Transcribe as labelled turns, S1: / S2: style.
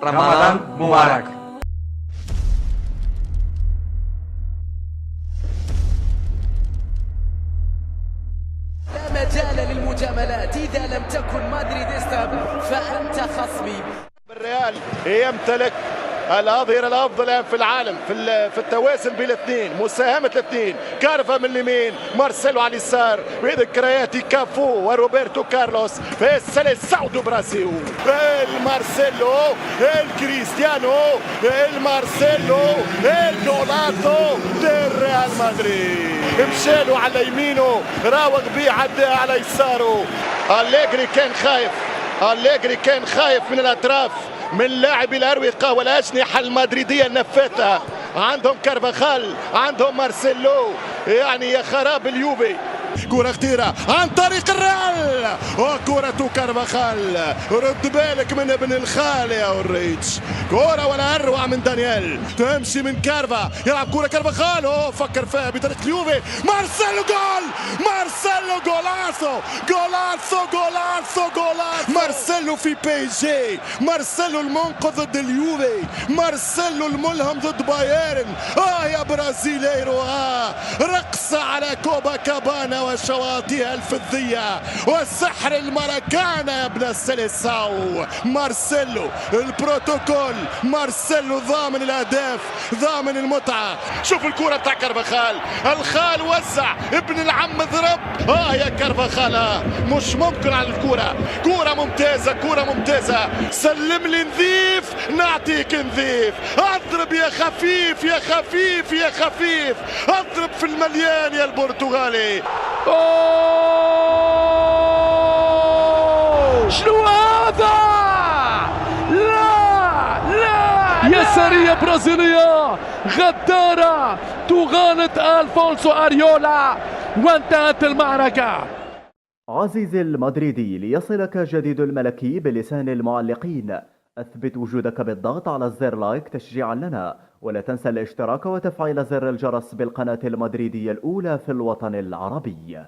S1: رمضان مبارك.
S2: لا مجال للمجاملات، إذا لم تكن مدريديستا فأنت خصمي.
S3: الريال يمتلك الأظهرة الأفضل في العالم في التوازن بين الاثنين، مساهمة الاثنين. كارفا من اليمين، مارسيلو على اليسار، وذكريات كافو وروبرتو كارلوس في السلسعو دو برازيل. المارسيلو، الكريستيانو، المارسيلو، الجولاتو ديال ريال مدريد. مشالو على يمينه، راوغ بيه عداه على يساره. أليجري كان خايف، أليجري كان خايف من الأطراف، من لاعبي الأروقة والأجنحة المدريدية النفاثة. عندهم كارفاخال، عندهم مارسيلو، يعني يا خراب اليوفي. كرة خطيرة عن طريق الريال، وكرة كارفاخال. رد بالك من ابن الخال يا وريتش. كرة ولا أروع من دانيال، تمشي من كارفا، يلعب كرة كارفاخال، فكر فيها بطريقة اليوفي. مارسيلو جول، مارسيلو جولاسو، جولاسو جولاسو جولاسو. مارسيلو في بي جي، مارسيلو المنقذ ضد اليوفي، مارسيلو الملهم ضد بايرن. يا برازيليرو، رقصة على كوبا كابانا وشواطئها الفضية والسحر الماراكانا يا ابن السلساو. مارسيلو البروتوكول، مارسيلو ضامن الأهداف، ضامن المتعة. شوف الكرة بتاع كارفاخال، الخال وزع، ابن العم ضرب. يا كارفاخال، مش ممكن على الكرة. كرة ممتازة، كرة ممتازة. سلم لي نظيف نعطيك نظيف. اضرب يا خفيف يا خفيف يا خفيف، اضرب في المليان يا البرتغالي.
S4: شنو هذا؟ لا يسارية برازيلية غدارة تغالط ألفونسو أريولا، وانتهت المعركة.
S5: عزيزي المدريدي، ليصلك جديد الملكي بلسان المعلقين. أثبت وجودك بالضغط على زر لايك تشجيعا لنا، ولا تنسى الاشتراك وتفعيل زر الجرس بالقناة المدريدية الأولى في الوطن العربي.